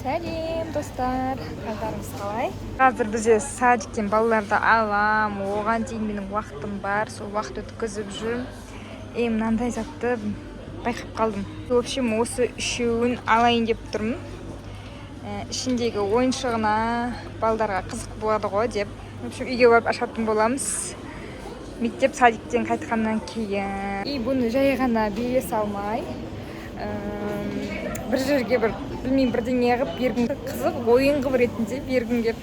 Сәлем достар, қалдарыңыз қалай? Қазір бізде садиктен балаларды алам, оған дейін менің уақытым бар, сол уақыт өткізіп жүрмін. Мынандай затты байқап қалдым. В общем, осы үшеуін алайын деп тұрмын. Ішіндегі ойыншығына балдарға қызық болады ғой деп. В общем, үйге барып ашатын боламыз. Мектеп садиктен қайтқаннан кейін. Бұны жай ғана бере салмай, бір жерге білмеймін бірдеңе қылып бергім қызық ойын қылып ретінде бергім келіп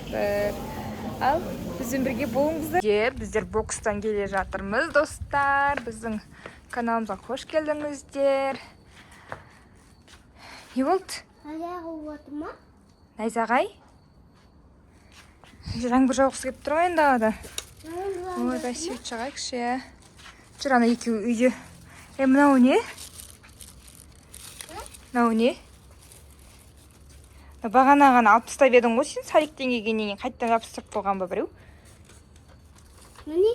ал бізбен бірге болыңыздар. Біздер бокстан келе жатырмыз достар, біздің каналымызға қош келдіңіздер. Не болды? Найзағай? Жаңбыр жауғысы келіп тұр ғой енді далада. Ойбай, свет жағайықшы. Жүр, ана екеуі үйде. Мынау не? Мынау не? Бағана ғана алып тастап едің ғой сен, садиктен келгеннен кейін қайттан жабыстырып қойған ба біреу? Не?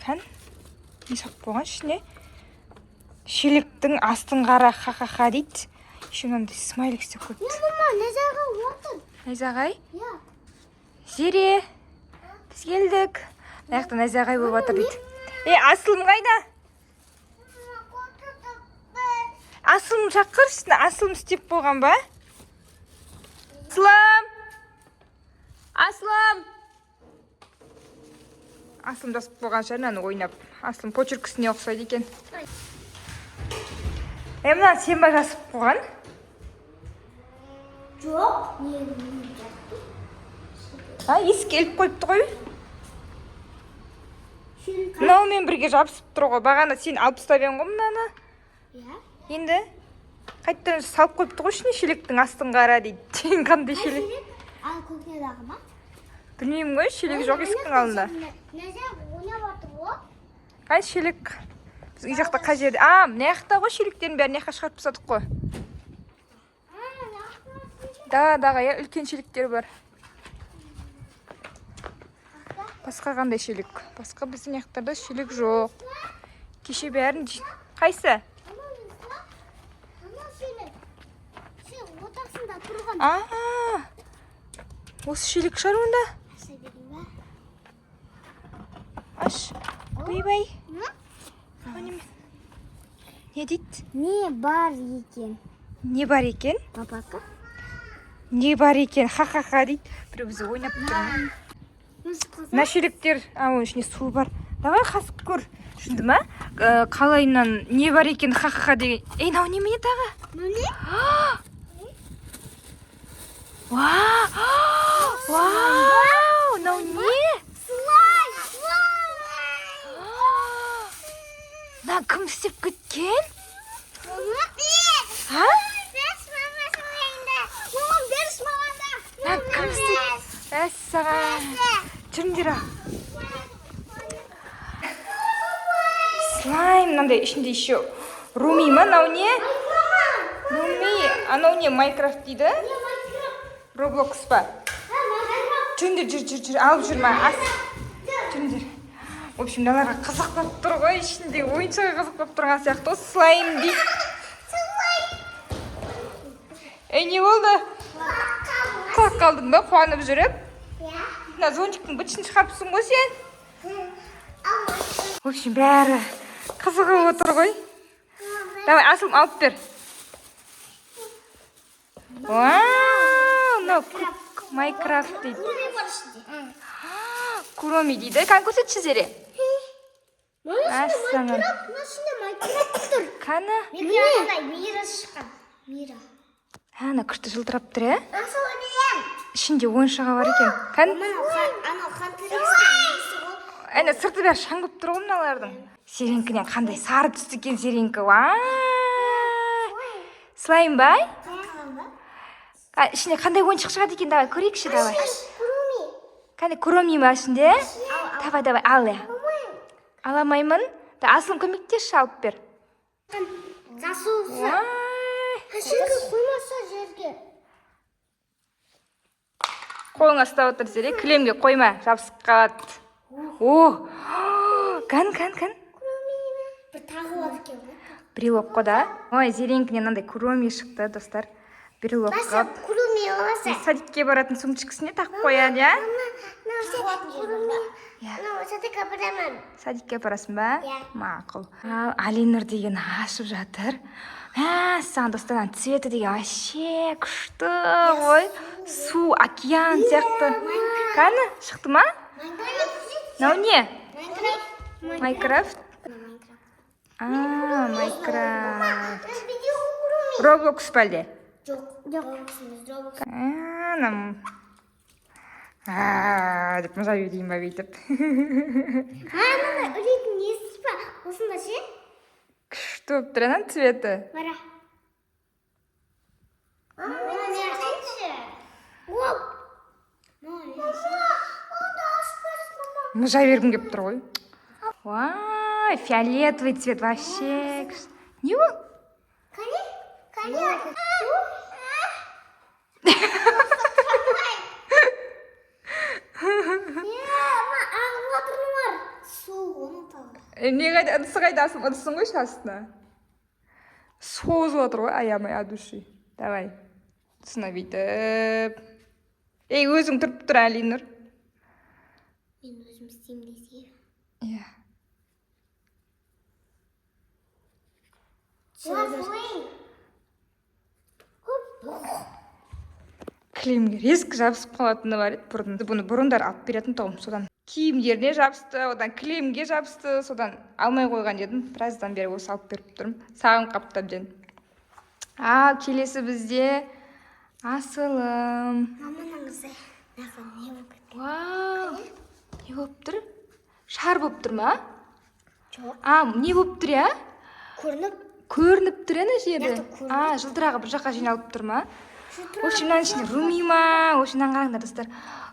Қан? Не салып қойған ішіне? Шелектің астын қара ха-ха-ха дейді. Еще мынандай смайлик істеп қойыпты. Мама, найзағай отыр. Найзағай? Иә. Зере, біз келдік. Мына жақта найзағай болып жатыр дейді. Асылым қайда? Асылым шақыршысына, асылым істеп болған ба? Асылым! Асылым! Асылым жасып болған шығар, ойнап. Асылым почеркісіне ұқсайды екен. Мына сен ба жасып болған? Жоқ, не Ес келіп қойыпты ғой? Мынаумен бірге жабысып тұр ғой. Бағана сен алып тастап едің ғой мынаны. Иә. Енді қайттан салып қойыпты ғой ішіне, шелектің астын қара дейді. Сен қандай шелек? Ал көкнедағы ма? Білмеймін ғой, шелек жоқ есіктің алдында. Найзағай ойнап отыр ғой. Қай шелек? Біз үй жақта қай жерде? Мына жақта ғой шелектердің бәрін жаққа шығарып тастадық қой. Даладағы үлкен шелектер бар. Басқа қандай шелек? Басқа біздің яқтарда шелек жоқ. Кеше бәрін қайсы? Осы шелек шығар онда? Аш, ойбай. Не дейді? Не бар екен? Не бар екен? Папака. Не бар екен? Ха-ха-ха дейді. Біреу бізді ойнап тұрмын. Мына шелектер, оның ішіне су бар. Давай қасып көр. Шынды ма? Қалайынан не бар екен ха-ха-ха деген. Мынау немене тағы? Не? Вау! Мынау не? Слайм! Мына кім істеп кеткен? Мәссаған. Жүріңдер. Слайм, мынандай ішінде еще руми ма, мынау не? Руми, анау не, Майнкрафт дейді? Роблокс па? Жүріңдер, жүр, алып жүрма. Жүріңдер. В общем, даларға қызық болып тұр ғой, ішінде ойыншығы қызық болып тұрған сияқты. Слайм дейді. Не болды? Құлақ қалдың ба, қуанып жүріп? Мына зонтиктің бітшін шығарыпсың ғой сен? В общем, бәрі қызығы отыр ғой. Давай, асылым алып бер. Вау, Майнкрафт дейді. Куроми дейді. Қан көрсетші Зере? Ассана. Қаны? Мира шыққан. Мира. Ана күшті жылтырап тұр, ішінде ойыншығы бар екен. Қан? Анау қантырекстің. Әне сырты бәрі шаңғып тұр ғой мыналардың. Серенкінен қандай сары түсті екен серенкі. Слайм бай? Ішіне қандай ойыншық шығады екен, давай көрейікші, давай. Қане куроми ма ішінде? Давай, ал я. Аламаймын. Асылым көмектеші алып бер. Засусы. Шелкі қоймаса жерге. Қолыңа ұстап отыр Зере, кілемге қойма, жабысып қалады. Кан. Бір тағы бар екен. Біреу оққы да. Ой, Зеренкінен мынандай куроми шықты достар. брелок Маша, қылып куруми аласың. садикке баратын сумочкасіне тағып қояды, иә? Садикке барамын. Садикке барасың ба? Иә. Мақұл. Ал Алинұр деген ашып жатыр. Саған достардан цветі деген вообще күшті ғой. Су, океан сияқты. Қаны, шықты ма? Мынау не? Майнкрафт? Майнкрафт. Роблокс па әлде? Жоқ, Roblox. Анам. Деп маза берейін ба бүйтіп. Мына үлетін несі ба? Осында ше? Күшті болып тұр, ана цветі. Бара. Мына не айтшы? Оп! Маза бергім кеп тұр ғой. Вай, фиолетовый цвет вообще. Не ол? Коня. Не қайда, ыдысы қайдасың? Ыдысын қойшы астына. Созып отыр ғой, аямай от души. Давай. Тұсына бүйтіп. Өзің тұрып тұр, Алинұр. Мен өзім істеймін десе. Иә. Кілемге резко жабысып қалатыны бар еді бұрын. Бұны бұрындар алып беретін тұғым. Содан киімдеріне жабысты, одан кілемге жабысты, содан алмай қойған едім. Біраздан бері осы алып беріп тұрмын. Сағын қаптабден. Ал келесі бізде асылым. Маманың қызы. Нақын не болып кетті? Вау! Не болып тұр? Шар болып тұр ма? Жоқ. Не болып тұр, я? Көрініп тұр, ена жері? Жылтырағы бір жаққа жиналып тұр ма? В общем, мынаның ішінде руми ма? В общем, мынаны қараңдар, достар.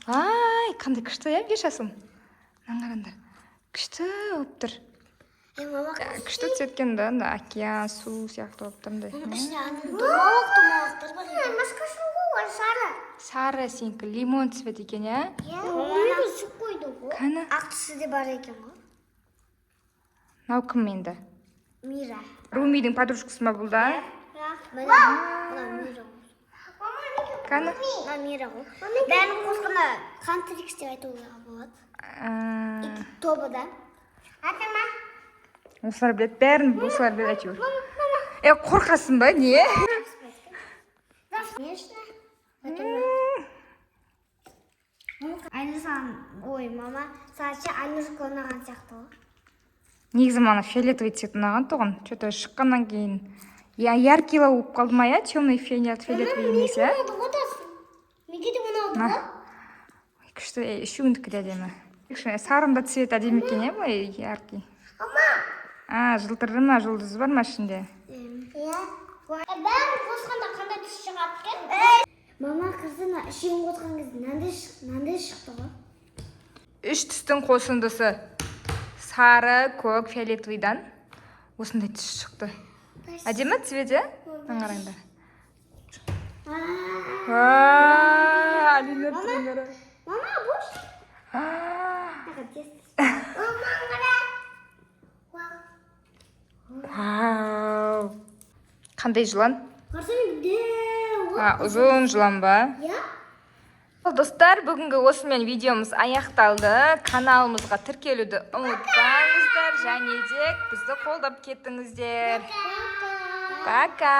Ай, қандай күшті, я, бешасым. Мынаны қараңдар. Күшті болып тұр. Күшті түсеткен да, океан, су сияқты болып тұрмдай. Домалақтар бар. Маскасын ғой, сары. Сары сенікі лимон цвет екен, я? Оны сүк қойды ғой. Қаны? Ақ түсі де бар екен ғой. Мынау кім енді? Мира. Румидің подружкасы ма бұл да? Мына Мира. Қаны? Мына Мира ғой. Бәрін қосқанда Хантрикс деп айтуға болады. Тобы да. Атама. Осылар білет, бәрін осылар білет әйтеуір. Қорқасың ба, не? Айнұрсан, ой, мама, сәтше Айнұрсқа ұнаған сияқты ғой. Негізі мана фиолетовый цвет ұнаған тұғын. Что-то шыққаннан кейін. Яркилау болып қалды ма, я? Темный фиолетовый емес, я? Неге де мұны алды ғой? Күшті, үшеуіндікі де әдемі. Сарында цвет әдемі екен, я, былай яркий. Жылтыры ма, жұлдызы бар ма ішінде? Иә. Бәрін қосқанда қандай түс шығады кен? Мама қызына үшеуін қосқан кезде нандай шықты ғой? Үш түстің қосындысы. Сары, көк, фиолетовыйдан осындай түс шықты. Әдемі цвет, е? Қараңдар. Алинұр тұрыңдар. Мама, бош? Вау! Қандай жылан? Қарсаң де. Ұзын жылан ба? Иә? Достар, бүгінгі осымен видеомыз аяқталды. Каналымызға тіркелуді ұмытпаңыздар, және де бізді қолдап кеттіңіздер. Пока!